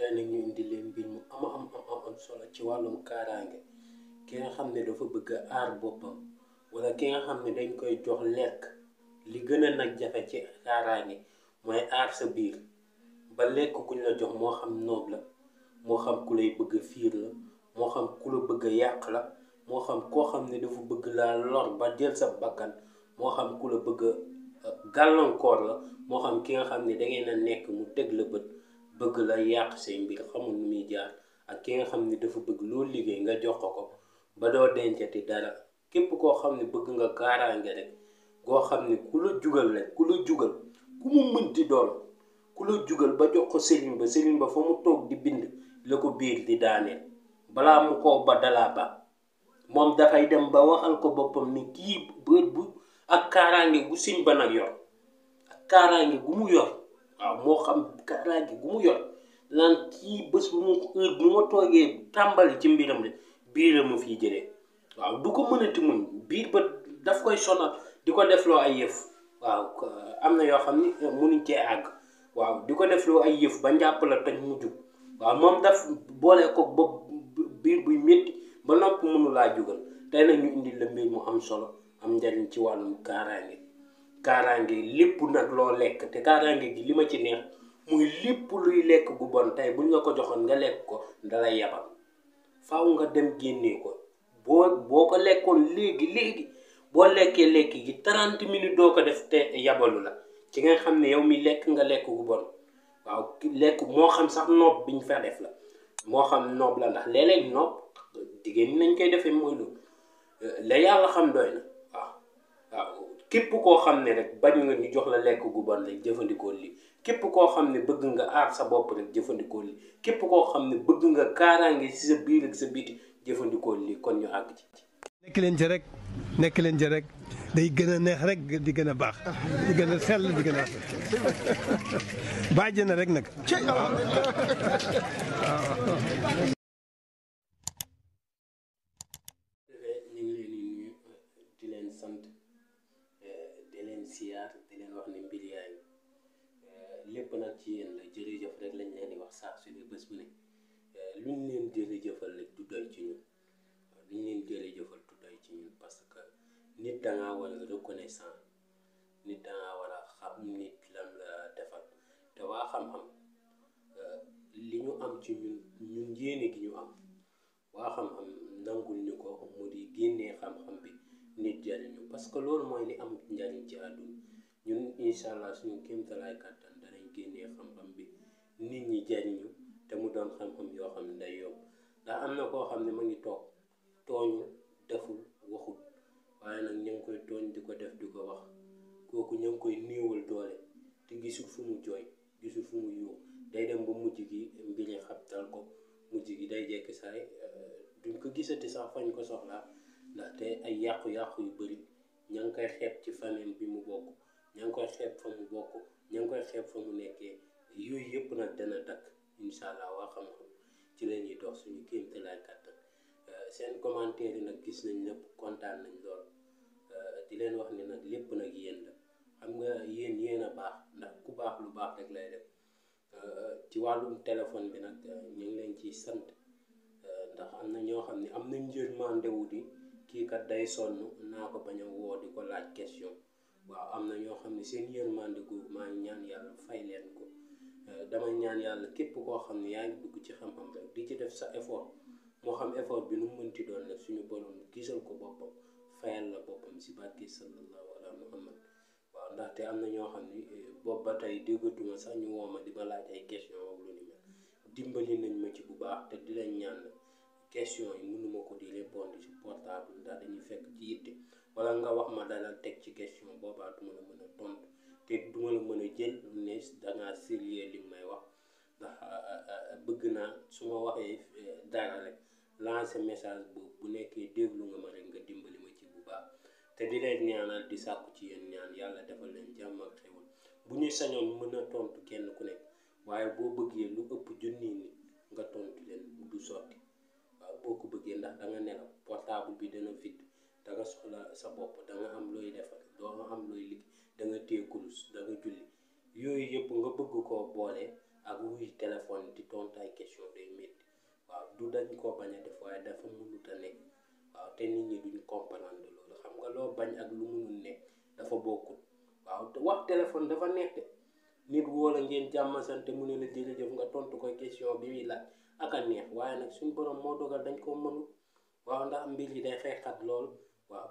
tey nag ñu indi leen mbir mu am solo ci wàllum kaaraange ki nga xam ne dafa bëgg a aar boppam wala ki nga xam ne dañ koy jox lekk li gën a nag jafe ci kaaraange mooy aar sa biir ba lekk guñ la jox moo xam noob la moo xam ku lay bëgg a fiir la moo xam ku la bëgg a yàq la moo xam koo xam ne dafa bëgg laa lor ba jël sa bakkan moo xam ku la bëgg a gàllankoor la moo xam ki nga xam ne da ngeen a nekk mu teg la bët bëgg la yàq say mbir xamul nu muy jaar ak ki nga xam ne dafa bëgg loo liggéey nga jox ko ba doo dencati dara képp koo xam ne bëgg nga kaaraange rek goo xam ne ku la jugal rek ku la jugal ku mu mënti doon ku la jugal ba jox ko sëriñ ba fa mu toog di bind la ko biir di daaneel balaa mu ko ba dalaa ba moom dafay dem ba waxal ko boppam ni kii bët bu ak kaaraange gu sëñ ba nag yor ak kaaraange gu mu yor waaw moo xam kaaraange gu mu yor naan kii bés bu mu heure bu ma toogee tàmbali ci mbiram rek biiram ma fii jëlee waaw du ko mënati muñ biir ba daf koy sonal di ko defloo ay yëf waaw am na yoo xam ni munuñ cee àgg waaw di ko defloo ay yëf ba njàpp la toj mu jug waaw moom daf boole ko ba biir buy métti ba nopp mënu laa jugal tey nag ñu indi la mbir mu am solo am njariñ ci wàllum kaaraange lépp nag loo lekk te kaaraange gi li ma ci neex muy lépp luy lekk gu bon tey buñ la ko joxoon nga lekk ko dalay yabal faaw nga dem génnee ko boo ko lekkoon léegi boo lekkee lekk gi 30 minutes doo ko def te yabalu la ci nga xam ne yow mi lekk nga lekk gu bon waaw lekk moo xam sax noob biñ fa def la moo xam noob la ndax léeg-léeg noob jigéen ñi nañ koy defee mooy lu la yàlla xam doy na waaw képp koo xam ne rek bañ nga ñu jox la lekk gu bon rek jëfandikoo lii képp koo xam ne bëgg nga aar sa bopp rek jëfandikoo lii képp koo xam ne bëgg nga kaaraange ci sa biir ak sa biti jëfandikoo lii kon ñu àgg ci. nekk leen ci rek day gën a neex rek di gën a baax di gën a sell di gën a bàjj na rek nag. siyaar di leen wax ne mbir yaay lépp nag ci yéen la jërëjëf rek lañ leen di wax saa su ne bés bu ne luñ leen jërëjëfal rek du doy ci ñun luñ leen jërëjëfal du doy ci ñun parce que nit dangaa war a reconnaissant nit dangaa war a xam nit lan la defal te waa xam-xam li ñu am ci ñun yéene gi ñu am waa xam-xam nangul ñu ko mu di génnee xam-xam bi nit jariñu parce que loolu mooy li am njariñ ci àdduna ñun incha allah suñu kéemtalaay kàttan danañ génnee xam-xam bi nit ñi jariñu te mu doon xam-xam yoo xam ne day yomb ndax am na koo xam ne ma ngi toog tooñu deful waxul waaye nag ña ngi koy tooñ di ko def di ko wax kooku ña ngi koy néewal doole te gisul fu mu jooy gisul fu mu yuux day dem ba mujj gi mbiri xabtal ko mujj gi day jekki saay duñ ko gisati sax fañ ko soxlaa ndaxte ay yàqu-yàqu yu bëri ña ngi koy xeeb ci famille bi mu bokk ña ngi koy xeeb fa mu bokk ña ngi koy xeeb fa mu nekkee yooyu yëpp nag dana dakk incha allah waa xam-xam ci la ñuy dox suñu kéemtalaay kàttan seen commentaire yi nag gis nañ lépp kontaan nañ lool di leen wax ne nag lépp nag yéen la xam nga yéen a baax ndax ku baax lu baax rek lay def ci wàllum téléphone bi nag ñu ngi leen ciy sant ndax am na ñoo xam ne am nañ njërmande wu di kii kat day sonn naa ko bañ a woo di ko laaj question waaw am na ñoo xam ne seen yërmande googu maa ngi ñaan yàlla fay leen ko damay ñaan yàlla képp koo xam ne yaa ngi dugg ci xam-xam rek di ci def sa effort moo xam effort bi nu mu mënti doon nag suñu borom gisal ko boppam fayal la boppam si barke sallallahu ala muhammad waaw ndaxte am na ñoo xam ni boobu ba tey déggatuma sax ñu woo ma di ma laaj ay question ak lu ni mel dimbali nañ ma ci bu baax te di leen ñaan question yi mënuma ko di répondre ci portable ndax dañuy fekk ci yitte wala nga wax ma dalal teg ci question boobaa duma la mën a tontu te duma la mën a jël ne dangaa sérieux li may wax ndax bëgg naa su ma waxee dara rek lancer message boobu bu nekkee déglu nga ma rek nga dimbali ma ci bu baax te di leen ñaanal di sàkku ci yéen ñaan yàlla defal leen jàmm ak xewal bu ñu sañoon mën a tontu kenn ku nekk waaye boo bëggee lu ëpp junni nit nga tontu leen du sotti waaw boo ko bëggee ndax da nga nelaw portable bi dana vide da nga soxla sa bopp da nga am looy defal doo am looy liggéey da nga téye kurus da nga julli yooyu yëpp nga bëgg koo boole ak wuy téléphone di tontu ay du dañ koo bañ a def waaye dafa mënut a nekk waaw te nit ñi duñ comprendre loolu xam nga loo bañ ak lu mënul nekk dafa bokkul waaw te wax téléphone dafa nekk de nit woo la ngeen jàmm sante mu ne la jërëjëf nga tontu ko question bi muy laaj ak a neex waaye nag suñ borom moo dogal dañ koo mënul waaw ndax mbir yi day xeexat lool waaw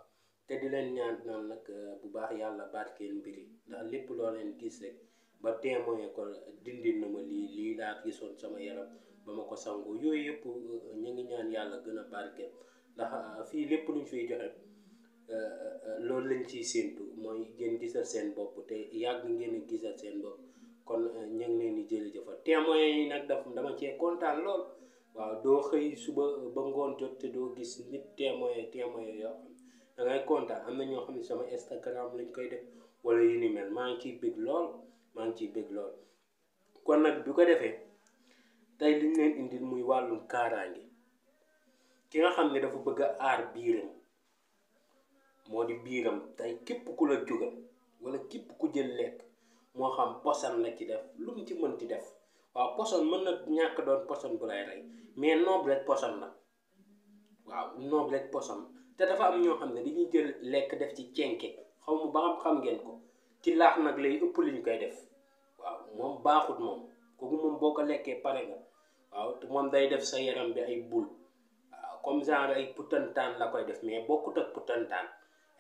te di leen ñaan naan nag bu baax yàlla barkeel mbir yi ndax lépp loo leen gis rek ba témoin ko dindil na ma lii laa gisoon sama yaram ba ma ko sangoo yooyu yëpp ñu ngi ñaan yàlla gën a barkeel ndax fii lépp luñ fiy joxe loolu lañ ciy séentu mooy ngeen gisal seen bopp te yàgg ngeen a gisal seen bopp kon ñu ngi leen di jërëjëfal témoin yi nag dama cee kontaan lool waaw doo xëy suba ba ngoon jot te doo gis nit témoin yoo xam da ngay kontaan am na ñoo xam ne sama Instagram lañ koy def wala yu ni mel maa ngi ciy bëgg lool kon nag bi ko defee tey liñ leen indil muy wàllum kaaraange ki nga xam ne dafa bëgg a aar biiram moo di biiram tey képp ku la jógal wala képp ku jël lekk moo xam poson la ci def lu mu ci mënti def waaw poson mën na ñàkk doon poson bu lay rey mais noob rek poson la waaw noob rek poson te dafa am ñoo xam ne dañuy jël lekk def ci cenke xaw ma ba xam ngeen ko ci laax nag lay ëpp li ñu koy def waaw moom baaxut moom kooku moom boo ko lekkee pare nga waaw te moom day def sa yaram bi ay bul waaw comme genre ay putantaan la koy def mais bokkut ak putantaan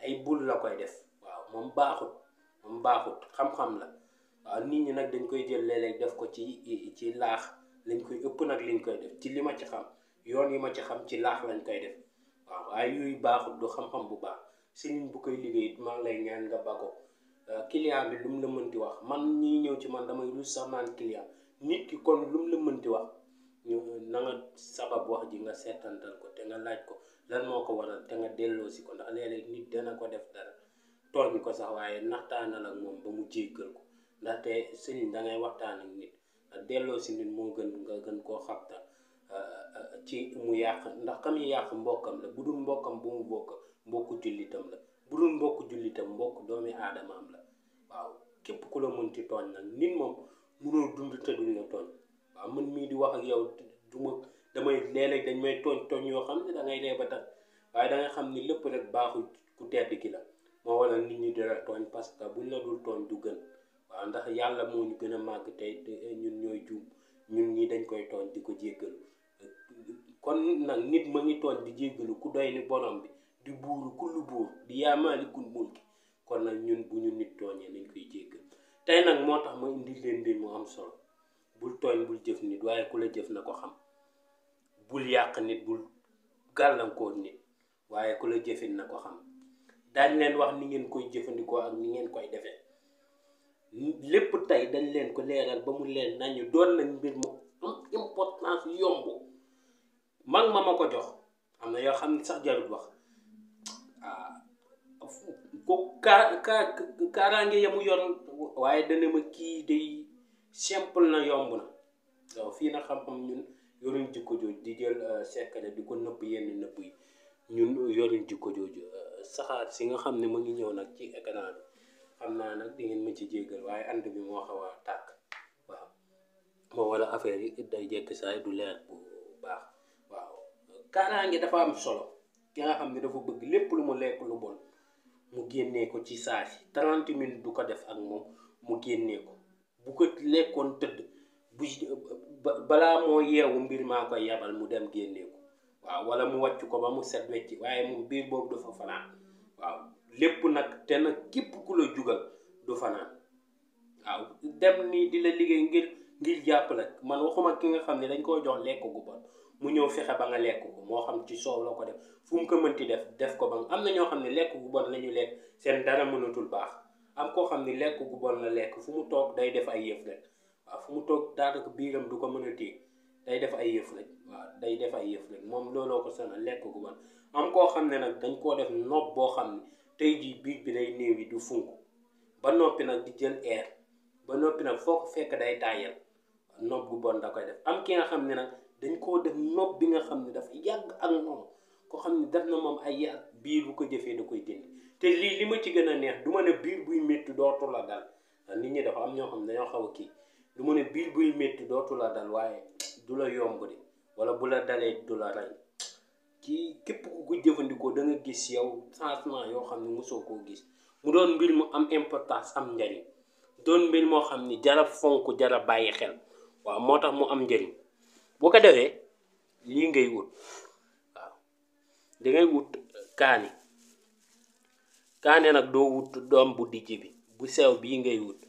ay bul la koy def waaw moom baaxut xam-xam la waaw nit ñi nag dañ koy jël léeg-léeg def ko ci laax lañ koy ëpp nag liñ koy def ci li ma ci xam yoon yi ma ci xam ci laax lañ koy def waaw waaye yooyu baaxut du xam-xam bu baax sëriñ bu koy liggéey maa ngi lay ñaan nga ba ko client bi lu mu la mënti wax man ñii ñëw ci man damay lu sax naan client nit ki kon lu mu la mënti wax na nga sabab wax ji nga seetantal ko te nga laaj ko lan moo ko waral te nga delloo si ko ndax léeg-léeg nit dana ko def dara tooñ ko sax waaye naxtaanal ak moom ba mu jéggal ko ndaxte sëriñ da ngay waxtaan ak nit delloo si nit moo gën nga gën koo xabta ci mu yàq ndax kam yi yàq mbokkam la bu dul mbokkam bu mu bokk mbokku jullitam la bu dul mbokku jullitam mbokk doomi aadamaam la waaw képp ku la mënti tooñ nag nit moom munoo dund te duñ la tooñ waaw man mii di wax ak yow damay léeg-léeg dañ may tooñ yoo xam ne da ngay dee ba tax waaye da nga xam ni lépp rek baaxul ku tedd ki la moo waral nit ñi dara tooñ parce que buñ la dul tooñ du gën waaw ndax yàlla moo ñu gën a màgg tey te ñun ñooy juum ñun ñi dañ koy tooñ di ko jéggalu kon nag nit ma ngi tooñ di jéggalu ku doy ni borom bi di buuru kullu buur di yaa maalikul mulki kon nag ñun bu ñu nit tooñee nañ koy jéggal tey nag moo tax ma indi leen mbir mu am solo bul tooñ bul jëf nit waaye ku la jëf na ko xam bul yàq nit bul gàllankoor nit waaye ku la jëfit na ko xam daañ leen wax ni ngeen koy jëfandikoo ak ni ngeen koy defee lépp tey dañ leen ko leeral ba mu leen nañu doon nañ mbir mu am importance yomb mag ma ko jox am na yoo xam ne sax jarut wax ko kaaraange yamu yor waaye dana ma kii day simple na yomb na waaw fii na xam-xam ñun yoruñ jikko jooju di jël sekkale di ko nëbb yenn nëbb yi ñun yoruñ jikko jooju saxaar si nga xam ne ma ngi ñëw nag ci écran bi xam naa nag di ngeen ma ci jéggal waaye ànd bi moo xaw a tàkk waaw moo wala affaire yi day jekk saay du leer bu baax waaw kaaraange dafa am solo ki nga xam ne dafa bëgg lépp lu mu lekk lu bon mu génnee ko ci saa si 30 minutes du ko def ak moom mu génnee ko bu ko lekkoon tëdd bu balaa moo yeewu mbir maa koy yabal mu dem génnee ko waaw wala mu wàcc ko ba mu set wecci waaye moom biir boobu dafa fanaan waaw lépp nag te nag képp ku la jugal du fanaan waaw dem nii di la liggéey ngir jàppale man waxuma ki nga xam ne dañ koo jox lekk gu bon mu ñëw fexe ba nga lekk ko moo xam ci soow la ko def fu mu ko mënti def ko ba am na ñoo xam ne lekk gu bon la ñu lekk seen dara mënatul baax am koo xam ne lekk gu bon la lekk fu mu toog day def ay yëf rek waaw fu mu toog daanaka biiram du ko mën a téye day def ay yëf rek waaw day def ay yëf rek moom looloo ko sonal lekk gu bon am koo xam ne nag dañ koo def nopp boo xam ne tey jii biir bi day néew yi du funk ba noppi nag di jël air ba noppi nag foo ko fekk day tàyyal nopp gu bon da koy def am ki nga xam ne nag dañ koo def nopp bi nga xam ne dafa yàgg ak moom koo xam ne def na moom ay yàgg biir bu ko jëfee da koy dindi te lii li ma ci gën a neex du ma ne biir buy métti dootu la dal nit ñi dafa am ñoo xam ne dañoo xaw a kii du ma ne biir buy métti dootu la dal waaye du la yomb de wala bu la dalee du la rey. kii képp ku ko jëfandikoo da nga gis yow changement yoo xam ne mosoo koo gis mu doon mbir mu am importance am njariñ doon mbir moo xam ni jara fonk jara bàyyi xel waaw moo tax mu am njariñ. boo ko defee lii ngay wut waaw dangay wut kaani nag doo wut doom bu dijj bi bu sew bii ngay wut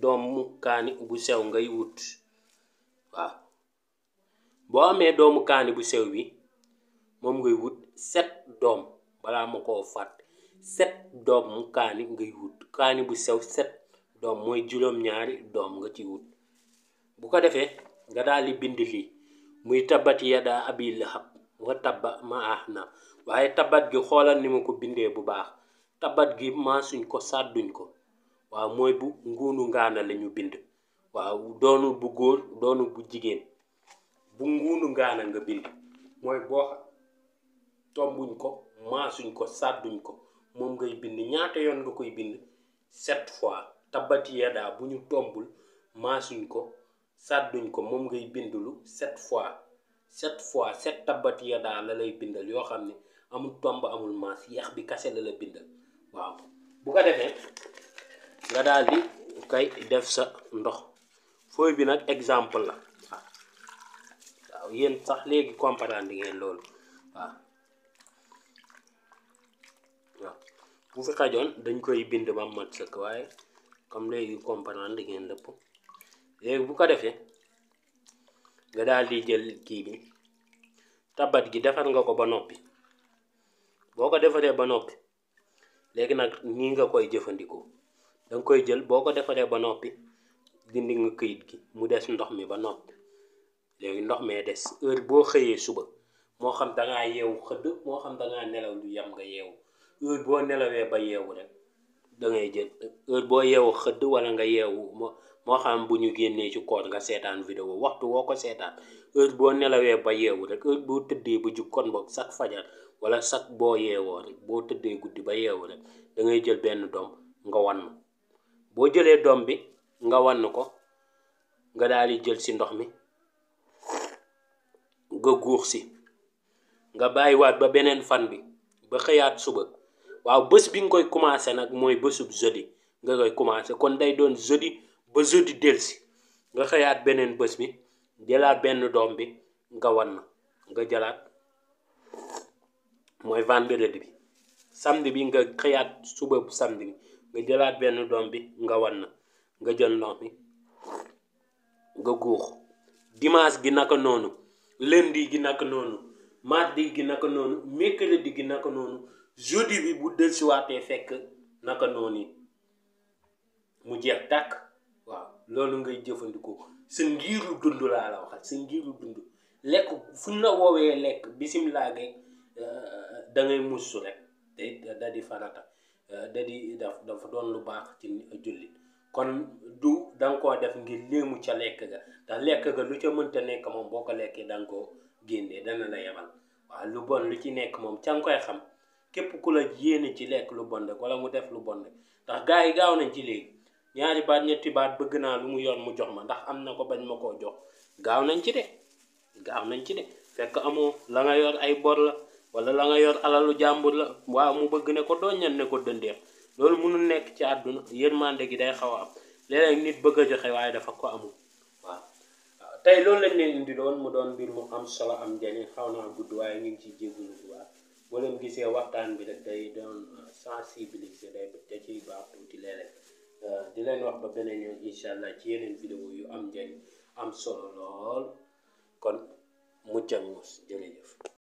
doomu kaani bu sew ngay wut waaw boo amee doomu kaani bu sew bi moom ngay wut 7 doom balaa ma koo fàtte 7 doom mu kaani ngay wut kaani bu sew 7 doom mooy juróom-ñaari doom nga ci wut. bu ko defee nga daal di bind lii muy tabbat yadaa abii lahab wa tabba ma ahna waaye tabbat gi xoolal ni ma ko bindee bu baax tabbat gi maasuñ ko sàdduñ ko waaw mooy bu nguunu ngaana la ñu bind waaw doonul bu góor doonul bu jigéen bu nguunu ngaana nga bind mooy boo tombuñ ko maasuñ ko sàdduñ ko moom ngay bind ñaata yoon nga koy bind 7 fois tabbati yadaa bu ñu tombul maasuñ ko sàdduñ ko moom ngay bindulu 7 fois 7 tabbati yadaa la lay bindal yoo xam ne amul tomb amul maas yax bi kase la bindal waaw. bu ko defee nga daal di kay def sa ndox fooy bi nag exemple la waaw yéen sax léegi comprendre ngeen loolu waaw bu fi xajoon dañ koy bind ba mat sëkk waaye comme léegi comprendre ngeen lépp léegi bu ko defee nga daal di jël kii bi tabat gi defar nga ko ba noppi boo ko defaree ba noppi léegi nag nii nga koy jëfandikoo danga koy jël boo ko defaree ba noppi dindi nga këyit gi mu des ndox mi ba noppi léegi ndox mee des heure boo xëyee suba moo xam dangaa yeewu xëdd moo xam dangaa nelaw lu yam nga yeewu heure boo nelawee ba yeewu rek dangay jël heure boo yeewu xëdd wala nga yeewu moo xam bu ñu génnee ci koor nga seetaan vidéo waxtu woo ko seetaan heure boo nelawee ba yeewu rek heure boo tëddee ba jug kon boog chaque fajar wala chaque boo yeewoo rek boo tëddee guddi ba yeewu rek da ngay jël benn doom nga wann boo jëlee doom bi nga wann ko nga daal di jël si ndox mi nga guux si nga bàyyiwaat ba beneen fan bi ba xëyaat suba waaw bés bi nga koy commencé nag mooy bésub jeudi nga koy commencé kon day doon jeudi ba jeudi delsi nga xëyaat beneen bés bi jëlaat benn doom bi nga wann nga jëlaat mooy vendredi bi samedi bi nga xëyaat suba bu samedi bi nga jëlaat benn doom bi nga wann nga jël ndox mi nga guux dimanche gi naka noonu lundi gi naka noonu mardi gi naka noonu mercredi gi naka noonu jeudi bi bu dellusiwaatee fekk naka noonu mu jeex tàkk waaw loolu ngay jëfandikoo sa ngiiru dund laa la waxal sa ngiiru dund lekk fu ñu la woowee lekk bisimilah geeg da ngay musu rek te da di farata da di dafa doon lu baax ci jullit kon du da nga koo def ngir léemu ca lekk ga ndax lekk ga lu ca mënta nekk moom boo ko lekkee da nga koo génnee dana la yebal waaw lu bon lu ci nekk moom ca nga koy xam képp ku la yéene ci lekk lu bon rek wala mu def lu bon rek ndax gars yi gaaw nañ ci léegi ñaari baat ñetti baat bëgg naa lu mu yor mu jox ma ndax am na ko bañ ma koo jox gaaw nañ ci de fekk amoo la nga yor ay bor la wala la nga yor alalu jàmbur la waaw mu bëgg ne ko doññan ne ko dëndeex loolu mënul nekk ci àdduna yërmande gi day xaw a am léeg-léeg nit bëgg a joxe waaye dafa ko amul waaw tey loolu lañ leen indi doon mu doon mbir mu am solo am njëriñ xaw naa gudd waaye ñu ngi ciy jégalu bu baax boo leen gisee waxtaan bi rek day doon sensibiliser day da ciy baax tuuti léeg-léeg di leen wax ba beneen yoon incha allah ci yeneen vidéo yu am njëriñ am solo lool kon mucc ak mus jërëjëf